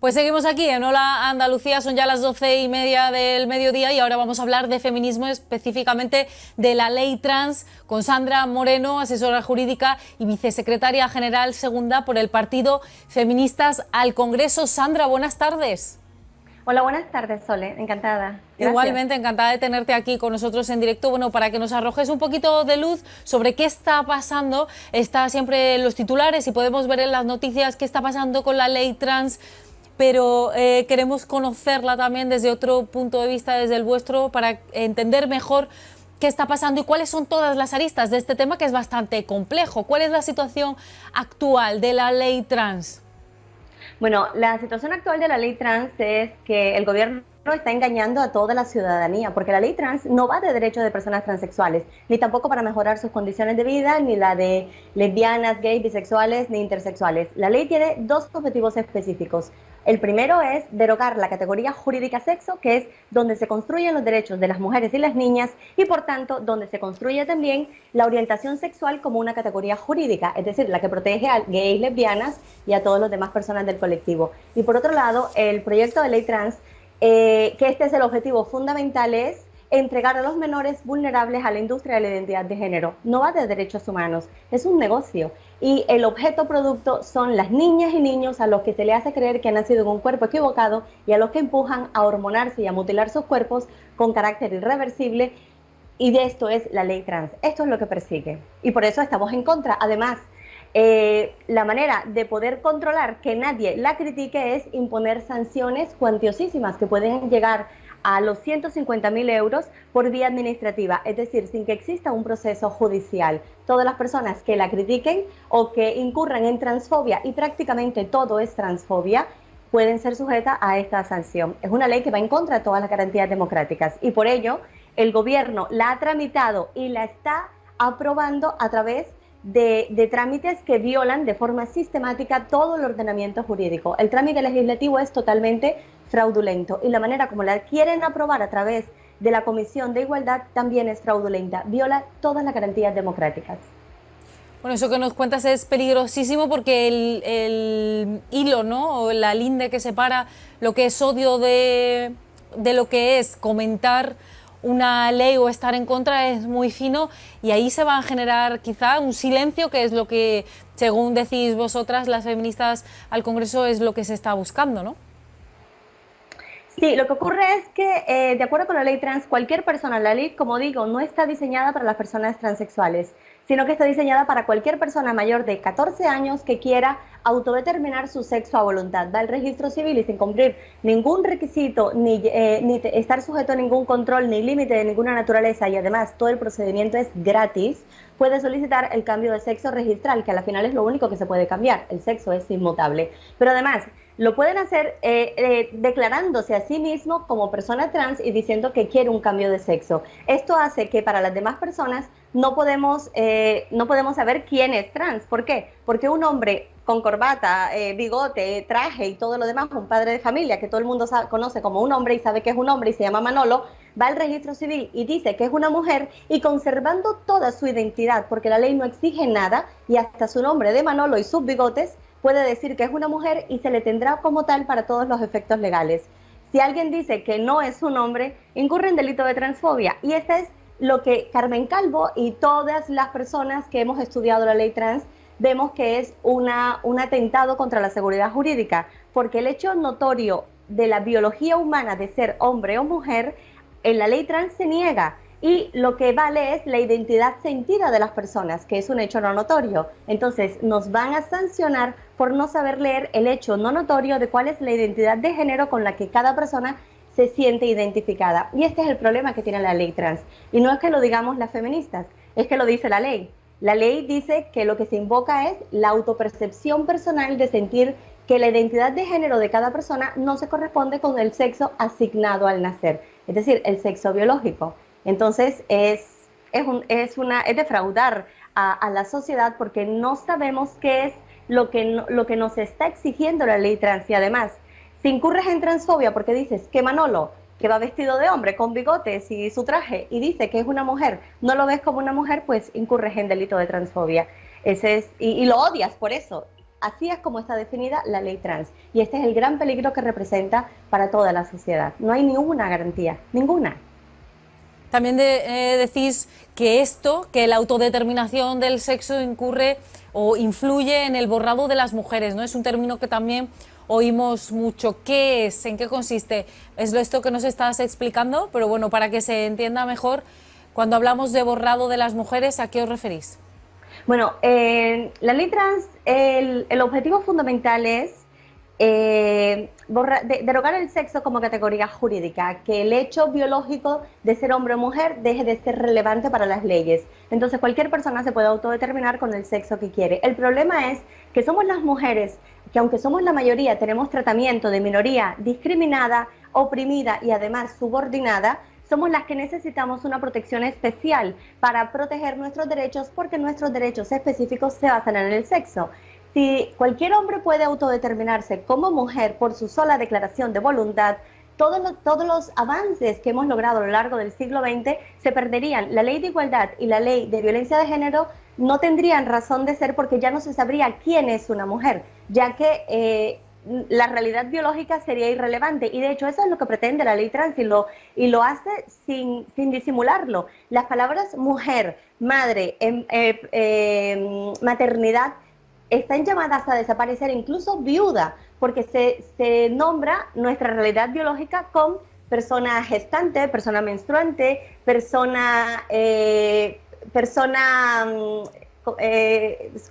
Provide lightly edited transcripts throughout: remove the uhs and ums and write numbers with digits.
Pues seguimos aquí en Hola Andalucía, son ya las 12:30 del mediodía y ahora vamos a hablar de feminismo, específicamente de la ley trans, con Sandra Moreno, asesora jurídica y vicesecretaria general segunda por el Partido Feministas al Congreso. Sandra, buenas tardes. Hola, buenas tardes, Sole, encantada. Gracias. Igualmente, encantada de tenerte aquí con nosotros en directo, bueno, para que nos arrojes un poquito de luz sobre qué está pasando. Está siempre en los titulares y podemos ver en las noticias qué está pasando con la ley trans, pero queremos conocerla también desde otro punto de vista, desde el vuestro, para entender mejor qué está pasando y cuáles son todas las aristas de este tema, que es bastante complejo. ¿Cuál es la situación actual de la ley trans? Bueno, la situación actual de la ley trans es que el gobierno está engañando a toda la ciudadanía, porque la ley trans no va de derechos de personas transexuales, ni tampoco para mejorar sus condiciones de vida, ni la de lesbianas, gays, bisexuales, ni intersexuales. La ley tiene dos objetivos específicos. El primero es derogar la categoría jurídica sexo, que es donde se construyen los derechos de las mujeres y las niñas, y por tanto donde se construye también la orientación sexual como una categoría jurídica, es decir, la que protege a gays, lesbianas y a todas las demás personas del colectivo. Y por otro lado, el proyecto de ley trans, que este es el objetivo fundamental, es entregar a los menores vulnerables a la industria de la identidad de género. No va de derechos humanos, es un negocio. Y el objeto producto son las niñas y niños a los que se le hace creer que han nacido en un cuerpo equivocado y a los que empujan a hormonarse y a mutilar sus cuerpos con carácter irreversible. Y de esto es la ley trans. Esto es lo que persigue. Y por eso estamos en contra. Además, la manera de poder controlar que nadie la critique es imponer sanciones cuantiosísimas que pueden llegar a los 150.000 euros por vía administrativa, es decir, sin que exista un proceso judicial. Todas las personas que la critiquen o que incurran en transfobia, y prácticamente todo es transfobia, pueden ser sujetas a esta sanción. Es una ley que va en contra de todas las garantías democráticas y por ello el gobierno la ha tramitado y la está aprobando a través de trámites que violan de forma sistemática todo el ordenamiento jurídico. El trámite legislativo es totalmente fraudulento y la manera como la quieren aprobar a través de la Comisión de Igualdad también es fraudulenta, viola todas las garantías democráticas. Bueno, eso que nos cuentas es peligrosísimo porque el hilo, ¿no?, o la linde que separa lo que es odio de lo que es comentar una ley o estar en contra es muy fino, y ahí se va a generar quizá un silencio, que es lo que, según decís vosotras, las feministas al Congreso, es lo que se está buscando, ¿no? Sí, lo que ocurre es que, de acuerdo con la ley trans, cualquier persona, la ley, como digo, no está diseñada para las personas transexuales, sino que está diseñada para cualquier persona mayor de 14 años que quiera autodeterminar su sexo a voluntad. Va al registro civil y sin cumplir ningún requisito, ni estar sujeto a ningún control, ni límite de ninguna naturaleza, y además todo el procedimiento es gratis, puede solicitar el cambio de sexo registral, que al final es lo único que se puede cambiar. El sexo es inmutable. Pero además lo pueden hacer declarándose a sí mismo como persona trans y diciendo que quiere un cambio de sexo. Esto hace que para las demás personas no podemos saber quién es trans. ¿Por qué? Porque un hombre con corbata, bigote, traje y todo lo demás, un padre de familia que todo el mundo conoce como un hombre y sabe que es un hombre y se llama Manolo, va al registro civil y dice que es una mujer, y conservando toda su identidad, porque la ley no exige nada, y hasta su nombre de Manolo y sus bigotes, puede decir que es una mujer y se le tendrá como tal para todos los efectos legales. Si alguien dice que no es un hombre, incurre en delito de transfobia, y este es lo que Carmen Calvo y todas las personas que hemos estudiado la ley trans vemos que es un atentado contra la seguridad jurídica, porque el hecho notorio de la biología humana de ser hombre o mujer en la ley trans se niega, y lo que vale es la identidad sentida de las personas, que es un hecho no notorio. Entonces nos van a sancionar por no saber leer el hecho no notorio de cuál es la identidad de género con la que cada persona se siente identificada. Y este es el problema que tiene la ley trans. Y no es que lo digamos las feministas, es que lo dice la ley. La ley dice que lo que se invoca es la autopercepción personal de sentir que la identidad de género de cada persona no se corresponde con el sexo asignado al nacer, es decir, el sexo biológico. Entonces es defraudar a la sociedad, porque no sabemos qué es lo que nos está exigiendo la ley trans. Y además, si incurres en transfobia porque dices que Manolo, que va vestido de hombre con bigotes y su traje, y dice que es una mujer, no lo ves como una mujer, pues incurres en delito de transfobia. Y lo odias por eso. así es como está definida la ley trans. Y este es el gran peligro que representa para toda la sociedad. No hay ninguna garantía, ninguna. También decís que la autodeterminación del sexo incurre o influye en el borrado de las mujeres, ¿no? Es un término que también oímos mucho. ¿Qué es? ¿En qué consiste? Es esto que nos estás explicando, pero bueno, para que se entienda mejor, cuando hablamos de borrado de las mujeres, ¿a qué os referís? Bueno, la ley trans, el objetivo fundamental es derogar el sexo como categoría jurídica, que el hecho biológico de ser hombre o mujer deje de ser relevante para las leyes. Entonces cualquier persona se puede autodeterminar con el sexo que quiere. El problema es que somos las mujeres, que aunque somos la mayoría, tenemos tratamiento de minoría discriminada, oprimida y además subordinada. Somos las que necesitamos una protección especial para proteger nuestros derechos, porque nuestros derechos específicos se basan en el sexo. Si cualquier hombre puede autodeterminarse como mujer por su sola declaración de voluntad, todos los avances que hemos logrado a lo largo del siglo XX se perderían. La ley de igualdad y la ley de violencia de género no tendrían razón de ser, porque ya no se sabría quién es una mujer, ya que la realidad biológica sería irrelevante. Y de hecho eso es lo que pretende la ley trans, y lo hace sin disimularlo. Las palabras mujer, madre, maternidad están llamadas a desaparecer, incluso viuda, porque se nombra nuestra realidad biológica con persona gestante, persona menstruante,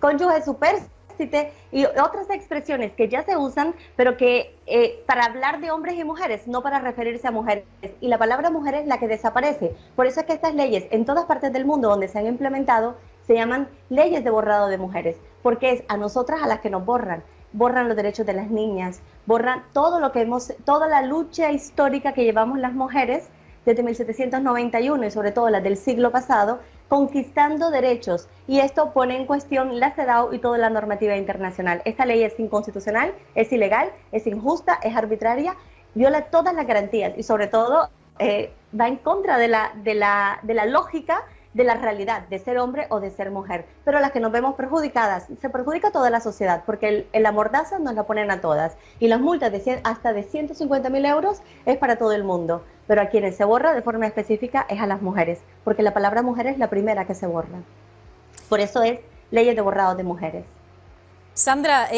cónyuge supérstite y otras expresiones que ya se usan, pero que para hablar de hombres y mujeres, no para referirse a mujeres. Y la palabra mujer es la que desaparece. Por eso es que estas leyes en todas partes del mundo donde se han implementado se llaman leyes de borrado de mujeres, porque es a nosotras a las que nos borran los derechos de las niñas, borran todo lo que toda la lucha histórica que llevamos las mujeres desde 1791 y sobre todo las del siglo pasado, conquistando derechos, y esto pone en cuestión la CEDAW y toda la normativa internacional. Esta ley es inconstitucional, es ilegal, es injusta, es arbitraria, viola todas las garantías y sobre todo va en contra de la lógica de la realidad de ser hombre o de ser mujer. Pero las que nos vemos perjudicadas, se perjudica toda la sociedad, porque la mordaza nos la ponen a todas, y las multas hasta de 150.000 euros es para todo el mundo, pero a quienes se borra de forma específica es a las mujeres, porque la palabra mujer es la primera que se borra. Por eso es leyes de borrado de mujeres. Sandra,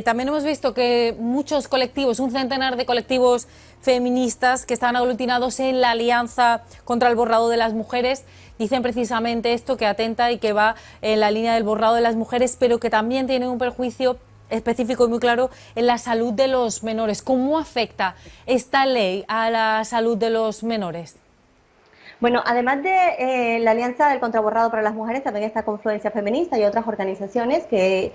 también hemos visto que muchos colectivos, un centenar de colectivos feministas que están aglutinados en la Alianza contra el Borrado de las Mujeres, dicen precisamente esto, que atenta y que va en la línea del borrado de las mujeres, pero que también tiene un perjuicio específico y muy claro en la salud de los menores. ¿Cómo afecta esta ley a la salud de los menores? Bueno, además de la Alianza del Contraborrado para las Mujeres, también está Confluencia Feminista y otras organizaciones que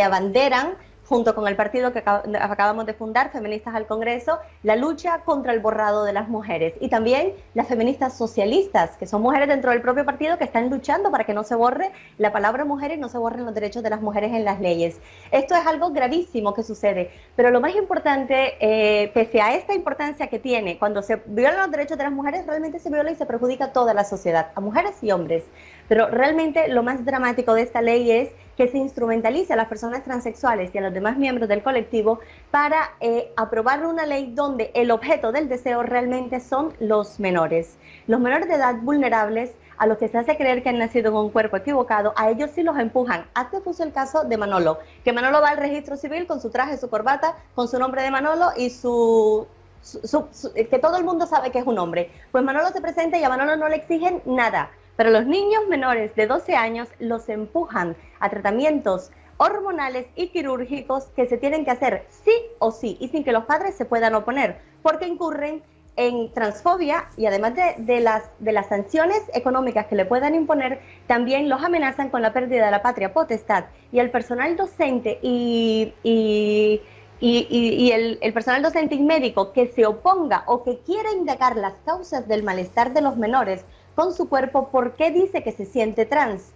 abanderan, junto con el partido que acabamos de fundar, Feministas al Congreso, la lucha contra el borrado de las mujeres. Y también las feministas socialistas, que son mujeres dentro del propio partido que están luchando para que no se borre la palabra mujer y no se borren los derechos de las mujeres en las leyes. Esto es algo gravísimo que sucede, pero lo más importante, pese a esta importancia que tiene, cuando se violan los derechos de las mujeres, realmente se viola y se perjudica a toda la sociedad, a mujeres y hombres. Pero realmente lo más dramático de esta ley es que se instrumentalice a las personas transexuales y a los demás miembros del colectivo para aprobar una ley donde el objeto del deseo realmente son los menores de edad vulnerables, a los que se hace creer que han nacido en un cuerpo equivocado. A ellos sí los empujan. Hazte puso el caso de Manolo, que Manolo va al registro civil con su traje, su corbata, con su nombre de Manolo y que todo el mundo sabe que es un hombre. Pues Manolo se presenta y a Manolo no le exigen nada. Pero los niños menores de 12 años los empujan a tratamientos hormonales y quirúrgicos que se tienen que hacer sí o sí, y sin que los padres se puedan oponer, porque incurren en transfobia, y además de las sanciones económicas que le puedan imponer, también los amenazan con la pérdida de la patria potestad. Y el personal docente y el personal docente y médico que se oponga o que quiera indagar las causas del malestar de los menores con su cuerpo, ¿por qué dice que se siente trans?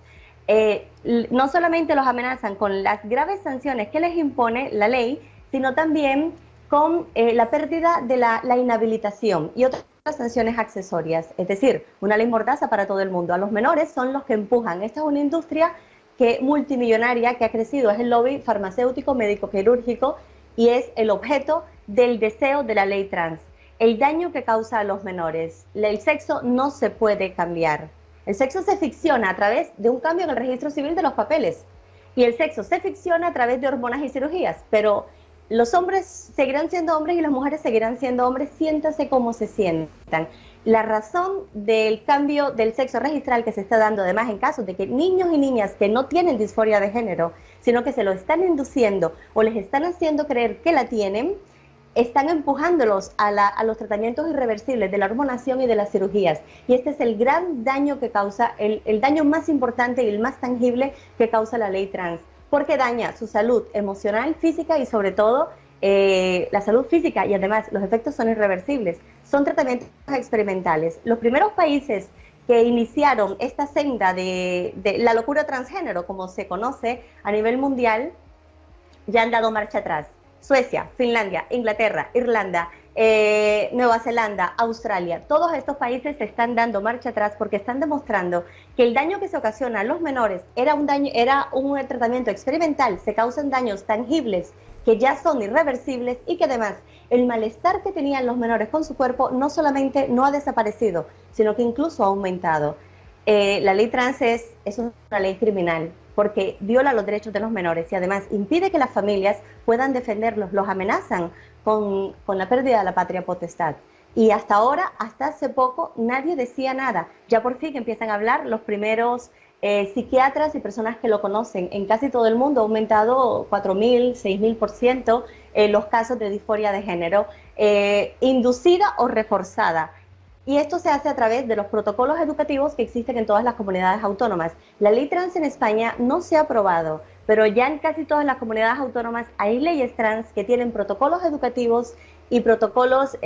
No solamente los amenazan con las graves sanciones que les impone la ley, sino también con la pérdida de la inhabilitación y otras sanciones accesorias. Es decir, una ley mordaza para todo el mundo. A los menores son los que empujan. Esta es una industria que multimillonaria que ha crecido, es el lobby farmacéutico, médico, quirúrgico, y es el objeto del deseo de la ley trans. El daño que causa a los menores. El sexo no se puede cambiar. El sexo se ficciona a través de un cambio en el registro civil de los papeles. Y el sexo se ficciona a través de hormonas y cirugías. Pero los hombres seguirán siendo hombres y las mujeres seguirán siendo hombres, siéntase como se sientan. La razón del cambio del sexo registral que se está dando, además, en casos de que niños y niñas que no tienen disforia de género, sino que se lo están induciendo o les están haciendo creer que la tienen, están empujándolos a los tratamientos irreversibles de la hormonación y de las cirugías. Y este es el gran daño que causa, el daño más importante y el más tangible que causa la ley trans, porque daña su salud emocional, física y sobre todo la salud física, y además los efectos son irreversibles. Son tratamientos experimentales. Los primeros países que iniciaron esta senda de la locura transgénero, como se conoce a nivel mundial, ya han dado marcha atrás. Suecia, Finlandia, Inglaterra, Irlanda, Nueva Zelanda, Australia, todos estos países se están dando marcha atrás porque están demostrando que el daño que se ocasiona a los menores era un tratamiento experimental, se causan daños tangibles que ya son irreversibles y que además el malestar que tenían los menores con su cuerpo no solamente no ha desaparecido, sino que incluso ha aumentado. La ley trans es una ley criminal porque viola los derechos de los menores y además impide que las familias puedan defenderlos, los amenazan con la pérdida de la patria potestad. Y hasta ahora, hasta hace poco, nadie decía nada. Ya por fin empiezan a hablar los primeros psiquiatras y personas que lo conocen. En casi todo el mundo ha aumentado 4.000, 6.000% los casos de disforia de género, inducida o reforzada. Y esto se hace a través de los protocolos educativos que existen en todas las comunidades autónomas. La ley trans en España no se ha aprobado, pero ya en casi todas las comunidades autónomas hay leyes trans que tienen protocolos educativos y protocolos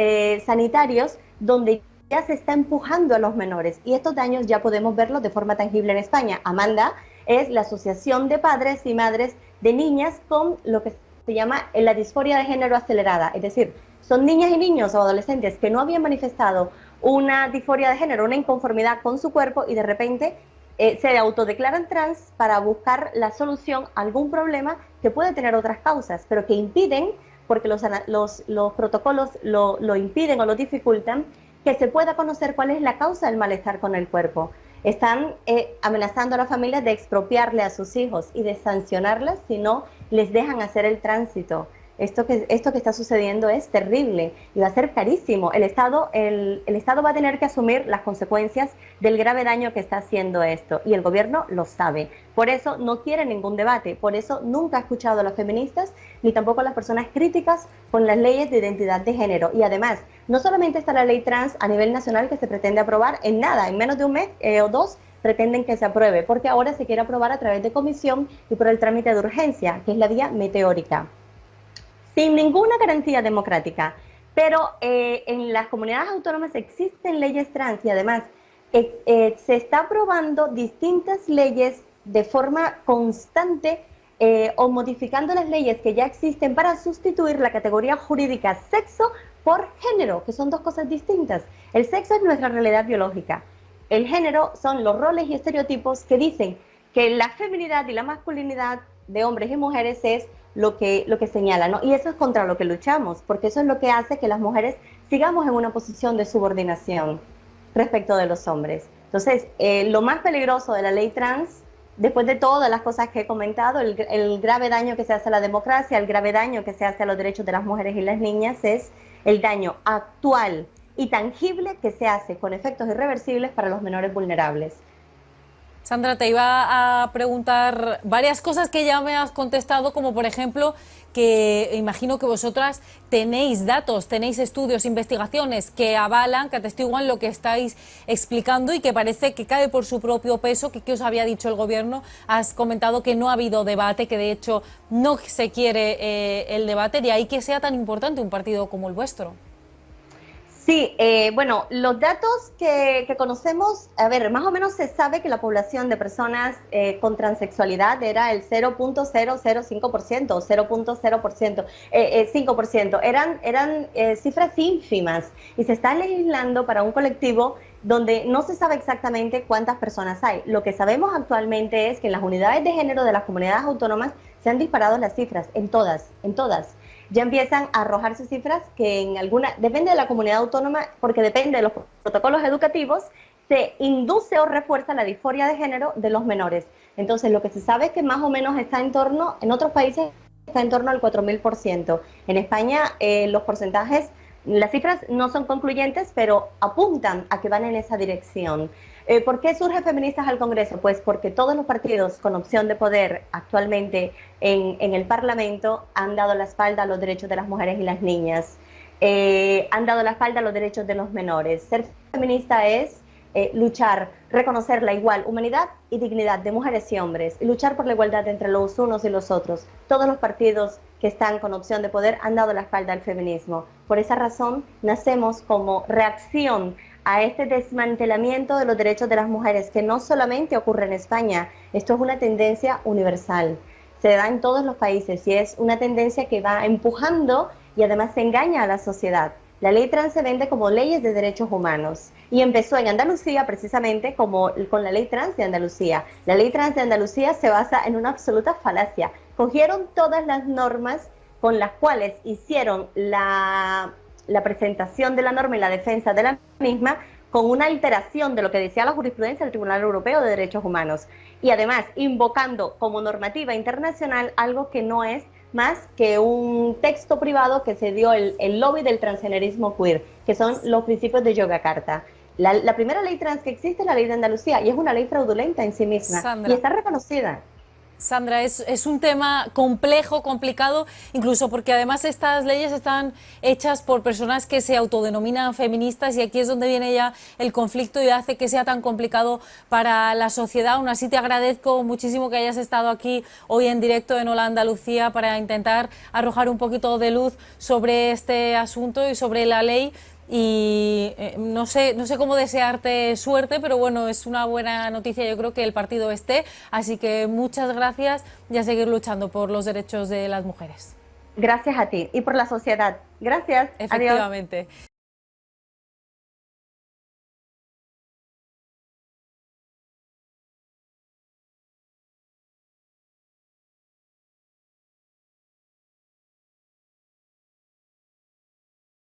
sanitarios donde ya se está empujando a los menores. Y estos daños ya podemos verlos de forma tangible en España. Amanda es la Asociación de Padres y Madres de Niñas con lo que se llama la disforia de género acelerada. Es decir, son niñas y niños o adolescentes que no habían manifestado una disforia de género, una inconformidad con su cuerpo y de repente se autodeclaran trans para buscar la solución a algún problema que puede tener otras causas, pero que impiden, porque los protocolos lo impiden o lo dificultan, que se pueda conocer cuál es la causa del malestar con el cuerpo. Están amenazando a las familias de expropiarle a sus hijos y de sancionarlas si no les dejan hacer el tránsito. Esto que está sucediendo es terrible y va a ser carísimo. El Estado va a tener que asumir las consecuencias del grave daño que está haciendo esto y el gobierno lo sabe. Por eso no quiere ningún debate, por eso nunca ha escuchado a las feministas ni tampoco a las personas críticas con las leyes de identidad de género. Y además, no solamente está la ley trans a nivel nacional que se pretende aprobar en nada, en menos de un mes o dos, pretenden que se apruebe, porque ahora se quiere aprobar a través de comisión y por el trámite de urgencia, que es la vía meteórica, sin ninguna garantía democrática. Pero en las comunidades autónomas existen leyes trans y además se está aprobando distintas leyes de forma constante o modificando las leyes que ya existen para sustituir la categoría jurídica sexo por género, que son dos cosas distintas. El sexo es nuestra realidad biológica. El género son los roles y estereotipos que dicen que la feminidad y la masculinidad de hombres y mujeres es lo que señala, ¿no? Y eso es contra lo que luchamos, porque eso es lo que hace que las mujeres sigamos en una posición de subordinación respecto de los hombres. Entonces, lo más peligroso de la ley trans, después de todas las cosas que he comentado, el grave daño que se hace a la democracia, el grave daño que se hace a los derechos de las mujeres y las niñas, es el daño actual y tangible que se hace con efectos irreversibles para los menores vulnerables. Sandra, te iba a preguntar varias cosas que ya me has contestado, como por ejemplo que imagino que vosotras tenéis datos, tenéis estudios, investigaciones que avalan, que atestiguan lo que estáis explicando y que parece que cae por su propio peso. ¿Qué os había dicho el gobierno? Has comentado que no ha habido debate, que de hecho no se quiere el debate, de ahí que sea tan importante un partido como el vuestro. Sí, bueno, los datos que conocemos, a ver, más o menos se sabe que la población de personas con transexualidad era el 0.005% o 0.0%, 5%. Eran cifras ínfimas y se está legislando para un colectivo donde no se sabe exactamente cuántas personas hay. Lo que sabemos actualmente es que en las unidades de género de las comunidades autónomas se han disparado las cifras, en todas. Ya empiezan a arrojarse cifras que en alguna, depende de la comunidad autónoma, porque depende de los protocolos educativos, se induce o refuerza la disforia de género de los menores. Entonces, lo que se sabe es que más o menos está en torno, en otros países está en torno al 4000%. En España los porcentajes, las cifras no son concluyentes, pero apuntan a que van en esa dirección. ¿Por qué surge Feministas al Congreso? Pues porque todos los partidos con opción de poder actualmente en el Parlamento han dado la espalda a los derechos de las mujeres y las niñas, han dado la espalda a los derechos de los menores. Ser feminista es luchar, reconocer la igual humanidad y dignidad de mujeres y hombres, y luchar por la igualdad entre los unos y los otros. Todos los partidos que están con opción de poder han dado la espalda al feminismo. Por esa razón, nacemos como reacción a este desmantelamiento de los derechos de las mujeres, que no solamente ocurre en España, esto es una tendencia universal, se da en todos los países y es una tendencia que va empujando y además se engaña a la sociedad. La ley trans se vende como leyes de derechos humanos y empezó en Andalucía precisamente como con la ley trans de Andalucía. La ley trans de Andalucía se basa en una absoluta falacia. Cogieron todas las normas con las cuales hicieron la presentación de la norma y la defensa de la misma con una alteración de lo que decía la jurisprudencia del Tribunal Europeo de Derechos Humanos y además invocando como normativa internacional algo que no es más que un texto privado que se dio el lobby del transgenerismo queer, que son los principios de Yogyakarta. La primera ley trans que existe es la ley de Andalucía y es una ley fraudulenta en sí misma. Sandra, y está reconocida. Sandra, es un tema complejo, complicado, incluso porque además estas leyes están hechas por personas que se autodenominan feministas y aquí es donde viene ya el conflicto y hace que sea tan complicado para la sociedad. Aún así te agradezco muchísimo que hayas estado aquí hoy en directo en Hola Andalucía para intentar arrojar un poquito de luz sobre este asunto y sobre la ley. Y no sé cómo desearte suerte, pero bueno, es una buena noticia, yo creo que el partido esté, así que muchas gracias y a seguir luchando por los derechos de las mujeres. Gracias a ti y por la sociedad. Gracias. Efectivamente. Adiós.